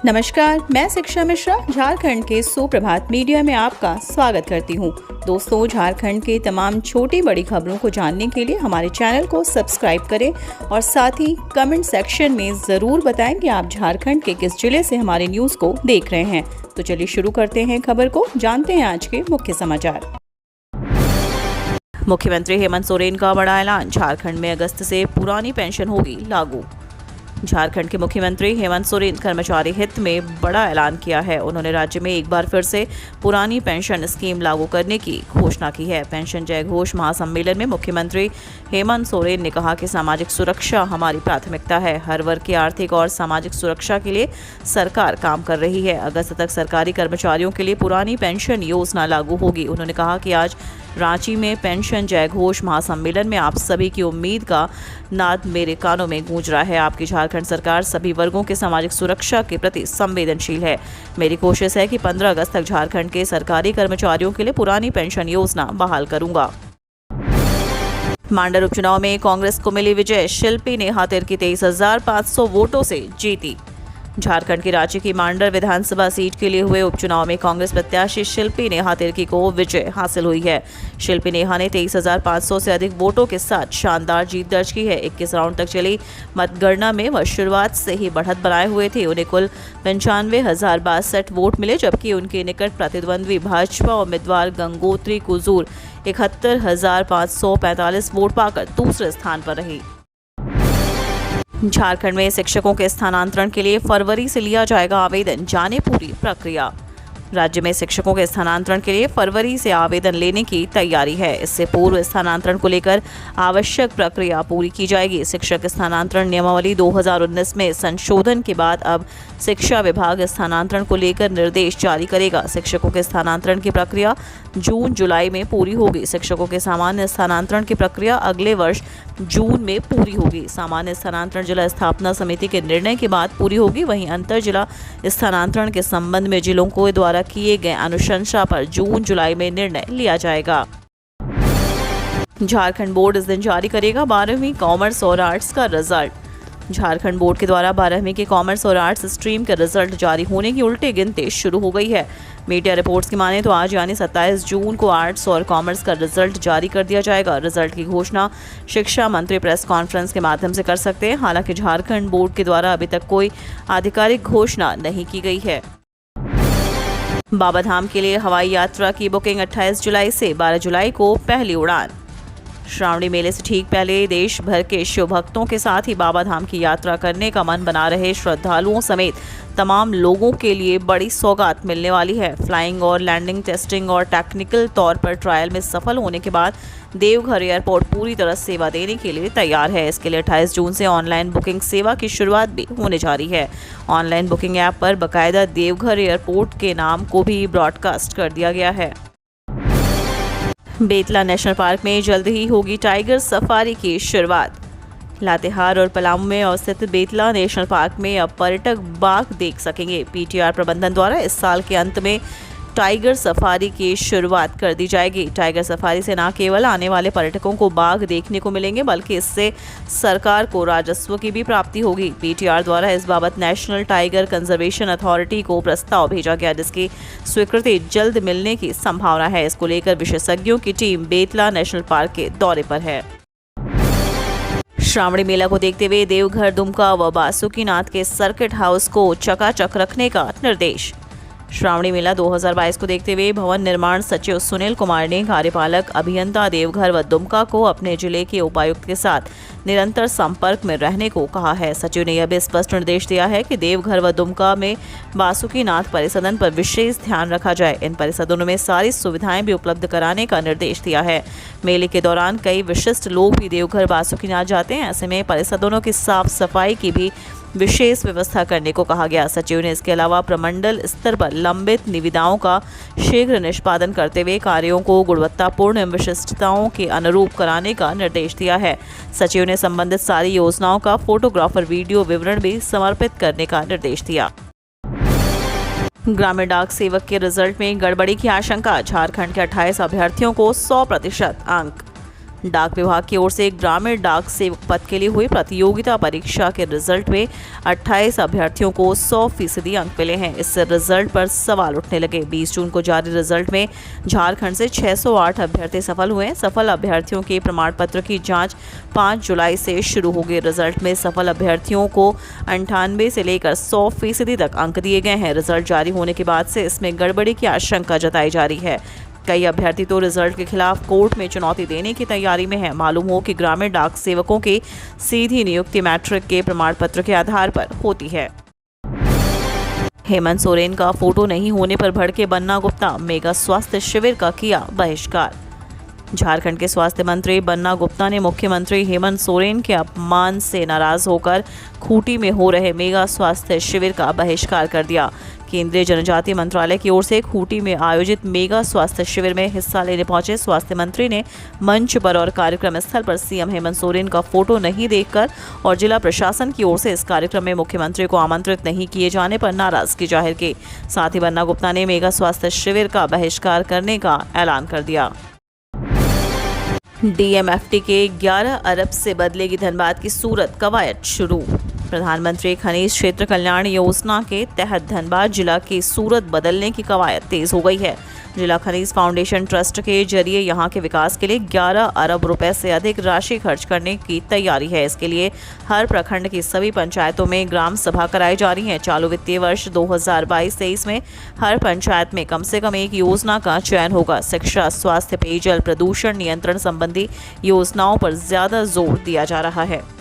नमस्कार, मैं शिक्षा मिश्रा झारखंड के सुप्रभात मीडिया में आपका स्वागत करती हूँ। दोस्तों, झारखंड के तमाम छोटी बड़ी खबरों को जानने के लिए हमारे चैनल को सब्सक्राइब करें और साथ ही कमेंट सेक्शन में ज़रूर बताएं कि आप झारखंड के किस जिले से हमारे न्यूज़ को देख रहे हैं। तो चलिए शुरू करते हैं खबर को, जानते हैं आज के मुख्य समाचार। मुख्यमंत्री हेमंत सोरेन का बड़ा ऐलान, झारखंड में अगस्त से पुरानी पेंशन होगी लागू। झारखंड के मुख्यमंत्री हेमंत सोरेन कर्मचारी हित में बड़ा ऐलान किया है। उन्होंने राज्य में एक बार फिर से पुरानी पेंशन स्कीम लागू करने की घोषणा की है। पेंशन जय घोष महासम्मेलन में मुख्यमंत्री हेमंत सोरेन ने कहा कि सामाजिक सुरक्षा हमारी प्राथमिकता है। हर वर्ग की आर्थिक और सामाजिक सुरक्षा के लिए सरकार काम कर रही है। अगस्त तक सरकारी कर्मचारियों के लिए पुरानी पेंशन योजना लागू होगी। उन्होंने कहा कि आज रांची में पेंशन जय घोष महासम्मेलन में आप सभी की उम्मीद का नाद मेरे कानों में गूंज रहा है। आपकी झारखंड सरकार सभी वर्गों के सामाजिक सुरक्षा के प्रति संवेदनशील है। मेरी कोशिश है कि 15 अगस्त तक झारखंड के सरकारी कर्मचारियों के लिए पुरानी पेंशन योजना बहाल करूंगा। मांडर उपचुनाव में कांग्रेस को मिली विजय, शिल्पी नेहा तिर्की 23,500 वोटों से जीती। झारखंड की रांची की मांडर विधानसभा सीट के लिए हुए उपचुनाव में कांग्रेस प्रत्याशी शिल्पी नेहा तिर्की को विजय हासिल हुई है। शिल्पी नेहा ने 23,500 से अधिक वोटों के साथ शानदार जीत दर्ज की है। 21 राउंड तक चली मतगणना में वह शुरुआत से ही बढ़त बनाए हुए थे। उन्हें कुल 95,062 वोट मिले, जबकि उनके निकट प्रतिद्वंद्वी भाजपा उम्मीदवार गंगोत्री कुजूर 71,545 वोट पाकर दूसरे स्थान पर रही। झारखंड में शिक्षकों के स्थानांतरण के लिए फरवरी से लिया जाएगा आवेदन, जाने पूरी प्रक्रिया। राज्य में शिक्षकों के स्थानांतरण के लिए फरवरी से आवेदन लेने की तैयारी है। इससे पूर्व स्थानांतरण को लेकर आवश्यक प्रक्रिया पूरी की जाएगी। शिक्षक स्थानांतरण नियमावली 2019 में संशोधन के बाद अब शिक्षा विभाग स्थानांतरण को लेकर निर्देश जारी करेगा। शिक्षकों के स्थानांतरण की प्रक्रिया जून जुलाई में पूरी होगी। शिक्षकों के सामान्य स्थानांतरण की प्रक्रिया अगले वर्ष जून में पूरी होगी। सामान्य स्थानांतरण जिला स्थापना समिति के निर्णय के बाद पूरी होगी। वहीं अंतर जिला स्थानांतरण के संबंध में जिलों को द्वारा किए गए अनुशंसा पर जून जुलाई में निर्णय लिया जाएगा। झारखंड बोर्ड इस दिन जारी करेगा 12वीं कॉमर्स और आर्ट्स का रिजल्ट। झारखंड बोर्ड के द्वारा 12वीं के कॉमर्स और आर्ट्स स्ट्रीम के रिजल्ट जारी होने की उल्टे गिनती शुरू हो गई है। मीडिया रिपोर्ट्स की माने तो आज यानी 27 जून को आर्ट्स और कॉमर्स का रिजल्ट जारी कर दिया जाएगा। रिजल्ट की घोषणा शिक्षा मंत्री प्रेस कॉन्फ्रेंस के माध्यम से कर सकते हैं। हालांकि झारखंड बोर्ड के द्वारा अभी तक कोई आधिकारिक घोषणा नहीं की गई है। बाबा धाम के लिए हवाई यात्रा की बुकिंग 28 जुलाई से 12 जुलाई को पहली उड़ान। श्रावणी मेले से ठीक पहले देश भर के शिव भक्तों के साथ ही बाबा धाम की यात्रा करने का मन बना रहे श्रद्धालुओं समेत तमाम लोगों के लिए बड़ी सौगात मिलने वाली है। फ्लाइंग और लैंडिंग टेस्टिंग और टेक्निकल तौर पर ट्रायल में सफल होने के बाद देवघर एयरपोर्ट पूरी तरह सेवा देने के लिए तैयार है। इसके लिए 28 जून से ऑनलाइन बुकिंग सेवा की शुरुआत भी होने जा रही है। ऑनलाइन बुकिंग ऐप पर बाकायदा देवघर एयरपोर्ट के नाम को भी ब्रॉडकास्ट कर दिया गया है। बेतला नेशनल पार्क में जल्द ही होगी टाइगर सफारी की शुरुआत। लातेहार और पलामू में अवस्थित बेतला नेशनल पार्क में अब पर्यटक बाघ देख सकेंगे। पीटीआर प्रबंधन द्वारा इस साल के अंत में टाइगर सफारी की शुरुआत कर दी जाएगी। टाइगर सफारी से न केवल आने वाले पर्यटकों को बाघ देखने को मिलेंगे, बल्कि इससे सरकार को राजस्व की भी प्राप्ति होगी। पीटीआर द्वारा इस बाबत नेशनल टाइगर कंजर्वेशन अथॉरिटी को प्रस्ताव भेजा गया, जिसकी स्वीकृति जल्द मिलने की संभावना है। इसको लेकर विशेषज्ञों की टीम बेतला नेशनल पार्क के दौरे पर है। श्रावणी मेला को देखते हुए देवघर, दुमका व बासुकीनाथ के सर्किट हाउस को चकाचक रखने का निर्देश। श्रावणी मेला 2022 को देखते हुए भवन निर्माण सचिव सुनील कुमार ने कार्यपालक अभियंता देवघर व दुमका को अपने जिले के उपायुक्त के साथ निरंतर संपर्क में रहने को कहा है। सचिव ने यह भी स्पष्ट निर्देश दिया है कि देवघर व दुमका में बासुकीनाथ परिसदन पर विशेष ध्यान रखा जाए। इन परिसदनों में सारी सुविधाएं भी उपलब्ध कराने का निर्देश दिया है। मेले के दौरान कई विशिष्ट लोग भी देवघर बासुकीनाथ जाते हैं। ऐसे में परिसदनों की साफ सफाई की भी विशेष व्यवस्था करने को कहा गया। सचिव ने इसके अलावा प्रमंडल स्तर पर लंबित निविदाओं का शीघ्र निष्पादन करते हुए कार्यों को गुणवत्तापूर्ण एवं विशिष्टताओं के अनुरूप कराने का निर्देश दिया है। सचिव ने संबंधित सारी योजनाओं का फोटोग्राफर वीडियो विवरण भी समर्पित करने का निर्देश दिया। ग्रामीण डाक सेवक के रिजल्ट में गड़बड़ी की आशंका, झारखंड के 28 अभ्यर्थियों को 100% अंक। डाक विभाग की ओर से ग्रामीण डाक सेवक पद के लिए हुई प्रतियोगिता परीक्षा के रिजल्ट में 28 अभ्यर्थियों को 100% अंक मिले हैं। इस रिजल्ट पर सवाल उठने लगे। 20 जून को जारी रिजल्ट में झारखंड से 608 अभ्यर्थी सफल हुए हैं। सफल अभ्यर्थियों के प्रमाण पत्र की जांच 5 जुलाई से शुरू होगी। रिजल्ट में सफल अभ्यर्थियों को 98 से लेकर 100% तक अंक दिए गए हैं। रिजल्ट जारी होने के बाद से इसमें गड़बड़ी की आशंका जताई जा रही है। कई अभ्यर्थी तो रिजल्ट के खिलाफ कोर्ट में चुनौती देने की तैयारी में है। मालूम हो कि ग्रामीण डाक सेवकों की सीधी नियुक्ति मैट्रिक के प्रमाण पत्र के आधार पर होती है। हेमंत सोरेन का फोटो नहीं होने पर भड़के बन्ना गुप्ता, मेगा स्वास्थ्य शिविर का किया बहिष्कार। झारखंड के स्वास्थ्य मंत्री बन्ना गुप्ता ने मुख्यमंत्री हेमंत सोरेन के अपमान से नाराज होकर खूंटी में हो रहे मेगा स्वास्थ्य शिविर का बहिष्कार कर दिया। केंद्रीय जनजातीय मंत्रालय की ओर से खूंटी में आयोजित मेगा स्वास्थ्य शिविर में हिस्सा लेने पहुंचे स्वास्थ्य मंत्री ने मंच पर और कार्यक्रम स्थल पर सीएम हेमंत सोरेन का फोटो नहीं देखकर और जिला प्रशासन की ओर से इस कार्यक्रम में मुख्यमंत्री को आमंत्रित नहीं किए जाने पर नाराजगी जाहिर की। साथ ही बन्ना गुप्ता ने मेगा स्वास्थ्य शिविर का बहिष्कार करने का ऐलान कर दिया। डीएमएफटी के 11 अरब से बदलेगी धनबाद की सूरत, कवायद शुरू। प्रधानमंत्री खनिज क्षेत्र कल्याण योजना के तहत धनबाद जिला की सूरत बदलने की कवायद तेज हो गई है। जिला खनिज फाउंडेशन ट्रस्ट के जरिए यहां के विकास के लिए 11 अरब रुपए से अधिक राशि खर्च करने की तैयारी है। इसके लिए हर प्रखंड की सभी पंचायतों में ग्राम सभा कराई जा रही है। चालू वित्तीय वर्ष 2022-23 में हर पंचायत में कम से कम एक योजना का चयन होगा। शिक्षा, स्वास्थ्य, पेयजल, प्रदूषण नियंत्रण संबंधी योजनाओं पर ज्यादा जोर दिया जा रहा है।